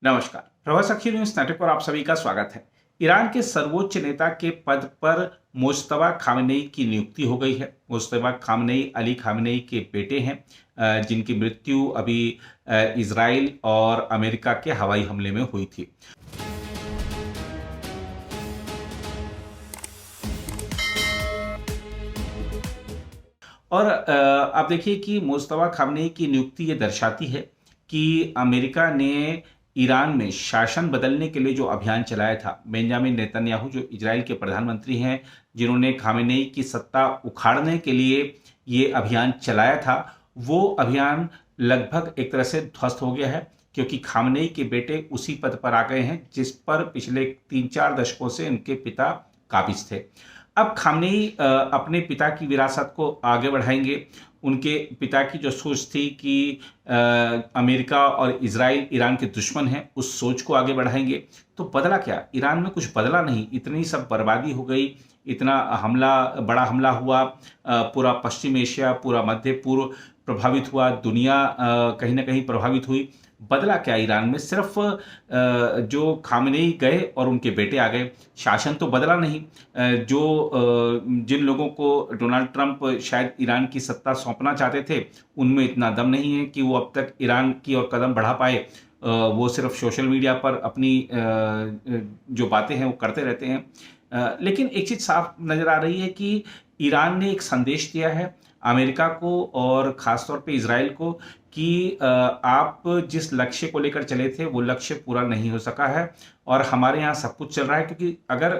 नमस्कार। प्रवास अखिल news network पर आप सभी का स्वागत है। ईरान के सर्वोच्च नेता के पद पर मुज्तबा खामेनेई की नियुक्ति हो गई है। मुज्तबा खामेनेई अली खामेनेई के बेटे हैं, जिनकी मृत्यु अभी इजराइल और अमेरिका के हवाई हमले में हुई थी। और आप देखिए कि मुज्तबा खामेनेई की नियुक्ति ये दर्शाती है कि अमेरिका ने ईरान में शासन बदलने के लिए जो अभियान चलाया था, बेंजामिन नेतन्याहू जो इजराइल के प्रधानमंत्री हैं, जिन्होंने खामेनेई की सत्ता उखाड़ने के लिए ये अभियान चलाया था, वो अभियान लगभग एक तरह से ध्वस्त हो गया है, क्योंकि खामेनेई के बेटे उसी पद पर आ गए हैं जिस पर पिछले 3-4 दशकों से उनके पिता काबिज थे। अब खामेनेई अपने पिता की विरासत को आगे बढ़ाएंगे। उनके पिता की जो सोच थी कि अमेरिका और इजराइल ईरान के दुश्मन हैं, उस सोच को आगे बढ़ाएंगे। तो बदला क्या? ईरान में कुछ बदला नहीं, इतनी सब बर्बादी हो गई, इतना हमला, बड़ा हमला हुआ, पूरा पश्चिम एशिया, पूरा मध्य पूर्व प्रभावित हुआ, दुनिया कहीं ना कहीं प्रभावित हुई। बदला क्या ईरान में? सिर्फ जो खामेनेई गए और उनके बेटे आ गए, शासन तो बदला नहीं। जिन लोगों को डोनाल्ड ट्रंप शायद ईरान की सत्ता सौंपना चाहते थे, उनमें इतना दम नहीं है कि वो अब तक ईरान की ओर कदम बढ़ा पाए। वो सिर्फ सोशल मीडिया पर अपनी जो बातें हैं वो करते रहते हैं। लेकिन एक चीज़ साफ नज़र आ रही है कि ईरान ने एक संदेश दिया है अमेरिका को और ख़ासतौर पे इजराइल को कि आप जिस लक्ष्य को लेकर चले थे वो लक्ष्य पूरा नहीं हो सका है और हमारे यहाँ सब कुछ चल रहा है, क्योंकि अगर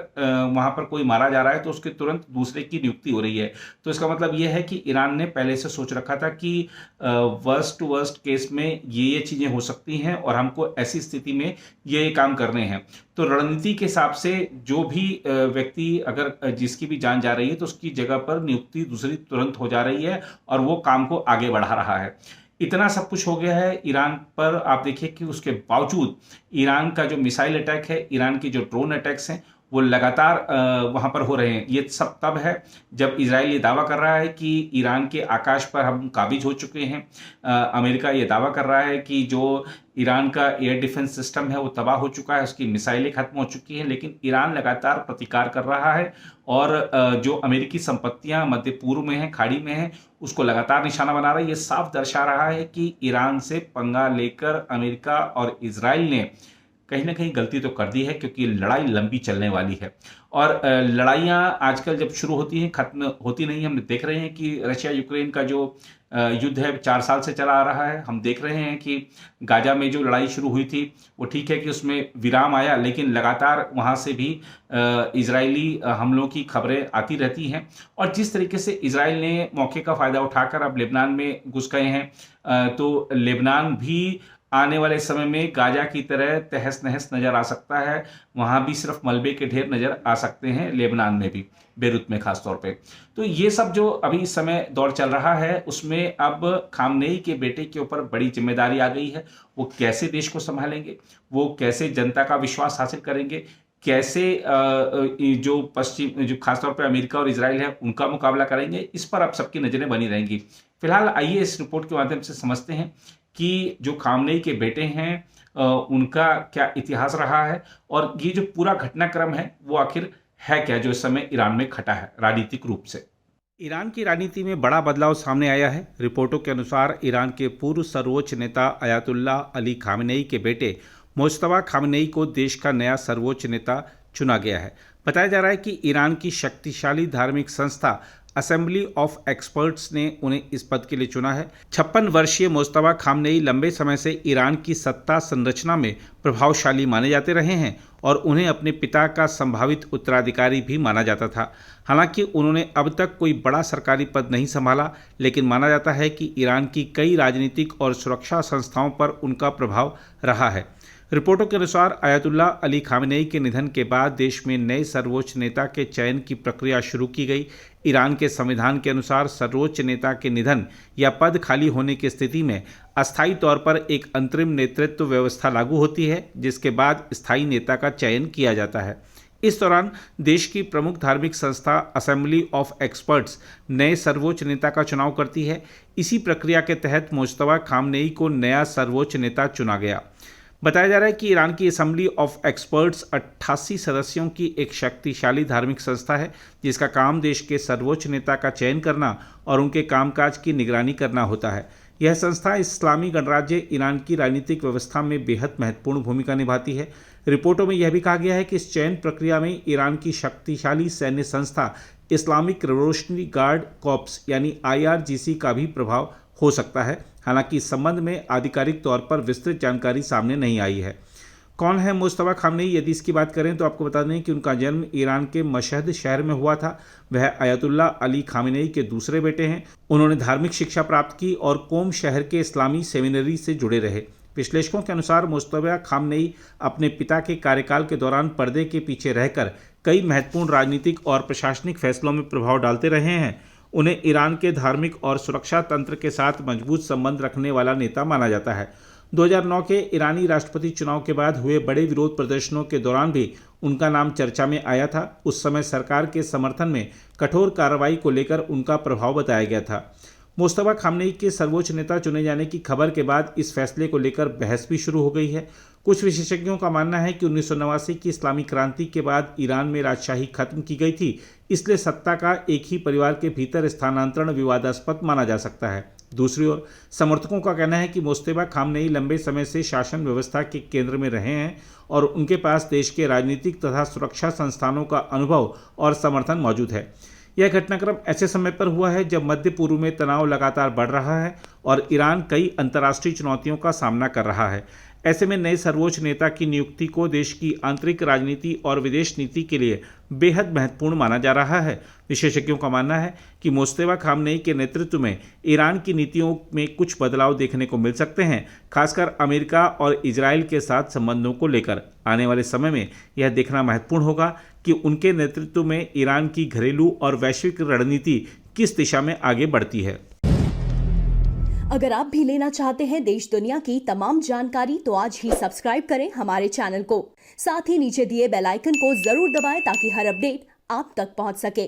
वहाँ पर कोई मारा जा रहा है तो उसके तुरंत दूसरे की नियुक्ति हो रही है। तो इसका मतलब ये है कि ईरान ने पहले से सोच रखा था कि वर्स्ट टू वर्स्ट केस में ये चीज़ें हो सकती हैं और हमको ऐसी स्थिति में ये काम करने हैं। तो रणनीति के हिसाब से जो भी व्यक्ति अगर जिसकी भी जान जा रही है तो उसकी जगह पर नियुक्ति दूसरी तुरंत हो जा रही है और वो काम को आगे बढ़ा रहा है। इतना सब कुछ हो गया है ईरान पर। आप देखिए कि उसके बावजूद ईरान का जो मिसाइल अटैक है, ईरान की जो ड्रोन अटैक्स हैं, वो लगातार वहाँ पर हो रहे हैं। ये सब तब है जब इजराइल ये दावा कर रहा है कि ईरान के आकाश पर हम काबिज हो चुके हैं। अमेरिका ये दावा कर रहा है कि जो ईरान का एयर डिफेंस सिस्टम है वो तबाह हो चुका है, उसकी मिसाइलें खत्म हो चुकी हैं। लेकिन ईरान लगातार प्रतिकार कर रहा है और जो अमेरिकी संपत्तियां मध्य पूर्व में हैं, खाड़ी में हैं, उसको लगातार निशाना बना रहा है। ये साफ दर्शा रहा है कि ईरान से पंगा लेकर अमेरिका और इजराइल ने कहीं ना कहीं गलती तो कर दी है, क्योंकि लड़ाई लंबी चलने वाली है। और लड़ाइयाँ आजकल जब शुरू होती हैं खत्म होती नहीं। हम देख रहे हैं कि रशिया यूक्रेन का जो युद्ध है 4 साल से चला आ रहा है। हम देख रहे हैं कि गाजा में जो लड़ाई शुरू हुई थी वो ठीक है कि उसमें विराम आया, लेकिन लगातार वहाँ से भी इजरायली हमलों की खबरें आती रहती हैं। और जिस तरीके से इजराइल ने मौके का फ़ायदा उठाकर अब लेबनान में घुस गए हैं, तो लेबनान भी आने वाले समय में गाजा की तरह तहस नहस नजर आ सकता है। वहाँ भी सिर्फ मलबे के ढेर नजर आ सकते हैं, लेबनान में भी, बेरूत में खास तौर पे। तो ये सब जो अभी इस समय दौर चल रहा है उसमें अब खामनेई के बेटे के ऊपर बड़ी जिम्मेदारी आ गई है। वो कैसे देश को संभालेंगे, वो कैसे जनता का विश्वास हासिल करेंगे, कैसे जो पश्चिम जो खासतौर पर अमेरिका और इजराइल है उनका मुकाबला करेंगे, इस पर अब सबकी नजरें बनी रहेंगी। फिलहाल आइए इस रिपोर्ट के माध्यम से समझते हैं कि जो खामनेई के बेटे हैं उनका क्या इतिहास रहा है और ये जो पूरा घटनाक्रम है वो आखिर है क्या जो इस समय ईरान में खटा है राजनीतिक रूप से। ईरान की राजनीति में बड़ा बदलाव सामने आया है। रिपोर्टों के अनुसार ईरान के पूर्व सर्वोच्च नेता अयातुल्लाह अली खामेनेई के बेटे मुज्तबा खामेनेई को देश का नया सर्वोच्च नेता चुना गया है। बताया जा रहा है कि ईरान की शक्तिशाली धार्मिक संस्था असेंबली ऑफ एक्सपर्ट्स ने उन्हें इस पद के लिए चुना है। 56 वर्षीय मुज्तबा खामेनेई लंबे समय से ईरान की सत्ता संरचना में प्रभावशाली माने जाते रहे हैं और उन्हें अपने पिता का संभावित उत्तराधिकारी भी माना जाता था। हालांकि उन्होंने अब तक कोई बड़ा सरकारी पद नहीं संभाला, लेकिन माना जाता है कि ईरान की कई राजनीतिक और सुरक्षा संस्थाओं पर उनका प्रभाव रहा है। रिपोर्टों के अनुसार अयातुल्लाह अली खामेनेई के निधन के बाद देश में नए सर्वोच्च नेता के चयन की प्रक्रिया शुरू की गई। ईरान के संविधान के अनुसार सर्वोच्च नेता के निधन या पद खाली होने की स्थिति में अस्थायी तौर पर एक अंतरिम नेतृत्व व्यवस्था लागू होती है, जिसके बाद स्थायी नेता का चयन किया जाता है। इस दौरान देश की प्रमुख धार्मिक संस्था असेंबली ऑफ एक्सपर्ट्स नए सर्वोच्च नेता का चुनाव करती है। इसी प्रक्रिया के तहत मुज्तबा खामेनेई को नया सर्वोच्च नेता चुना गया। बताया जा रहा है कि ईरान की असेंबली ऑफ एक्सपर्ट्स 88 सदस्यों की एक शक्तिशाली धार्मिक संस्था है जिसका काम देश के सर्वोच्च नेता का चयन करना और उनके कामकाज की निगरानी करना होता है। यह संस्था इस्लामी गणराज्य ईरान की राजनीतिक व्यवस्था में बेहद महत्वपूर्ण भूमिका निभाती है। रिपोर्टों में यह भी कहा गया है कि इस चयन प्रक्रिया में ईरान की शक्तिशाली सैन्य संस्था इस्लामिक रिवोल्यूशनरी गार्ड कॉर्प्स यानी IRGC का भी प्रभाव हो सकता है। हालांकि इस संबंध में आधिकारिक तौर पर विस्तृत जानकारी सामने नहीं आई है। कौन है मुस्तफा खामनेई? यदि इसकी बात करें तो आपको बता दें कि उनका जन्म ईरान के मशहद शहर में हुआ था। वह अयतुल्ला अली खामेनेई के दूसरे बेटे हैं। उन्होंने धार्मिक शिक्षा प्राप्त की और कोम शहर के इस्लामी सेमिनरी से जुड़े रहे। विश्लेषकों के अनुसार मुस्तफा खामनेई अपने पिता के कार्यकाल के दौरान पर्दे के पीछे रहकर कई महत्वपूर्ण राजनीतिक और प्रशासनिक फैसलों में प्रभाव डालते रहे हैं। उन्हें ईरान के धार्मिक और सुरक्षा तंत्र के साथ मजबूत संबंध रखने वाला नेता माना जाता है। 2009 के ईरानी राष्ट्रपति चुनाव के बाद हुए बड़े विरोध प्रदर्शनों के दौरान भी उनका नाम चर्चा में आया था। उस समय सरकार के समर्थन में कठोर कार्रवाई को लेकर उनका प्रभाव बताया गया था। मुस्तफा खामनेई के सर्वोच्च नेता चुने जाने की खबर के बाद इस फैसले को लेकर बहस भी शुरू हो गई है। कुछ विशेषज्ञों का मानना है कि 1989 की इस्लामी क्रांति के बाद ईरान में राजशाही खत्म की गई थी, इसलिए सत्ता का एक ही परिवार के भीतर स्थानांतरण विवादास्पद माना जा सकता है। दूसरी ओर समर्थकों का कहना है कि मुस्तफा खामनेई लंबे समय से शासन व्यवस्था के केंद्र में रहे हैं और उनके पास देश के राजनीतिक तथा सुरक्षा संस्थानों का अनुभव और समर्थन मौजूद है। यह घटनाक्रम ऐसे समय पर हुआ है जब मध्य पूर्व में तनाव लगातार बढ़ रहा है और ईरान कई अंतर्राष्ट्रीय चुनौतियों का सामना कर रहा है। ऐसे में नए सर्वोच्च नेता की नियुक्ति को देश की आंतरिक राजनीति और विदेश नीति के लिए बेहद महत्वपूर्ण माना जा रहा है। विशेषज्ञों का मानना है कि मुस्तफा खामनेई के नेतृत्व में ईरान की नीतियों में कुछ बदलाव देखने को मिल सकते हैं, खासकर अमेरिका और इजराइल के साथ संबंधों को लेकर। आने वाले समय में यह देखना महत्वपूर्ण होगा कि उनके नेतृत्व में ईरान की घरेलू और वैश्विक रणनीति किस दिशा में आगे बढ़ती है। अगर आप भी लेना चाहते हैं देश दुनिया की तमाम जानकारी तो आज ही सब्सक्राइब करें हमारे चैनल को। साथ ही नीचे दिए बेल आइकन को जरूर दबाएं ताकि हर अपडेट आप तक पहुंच सके।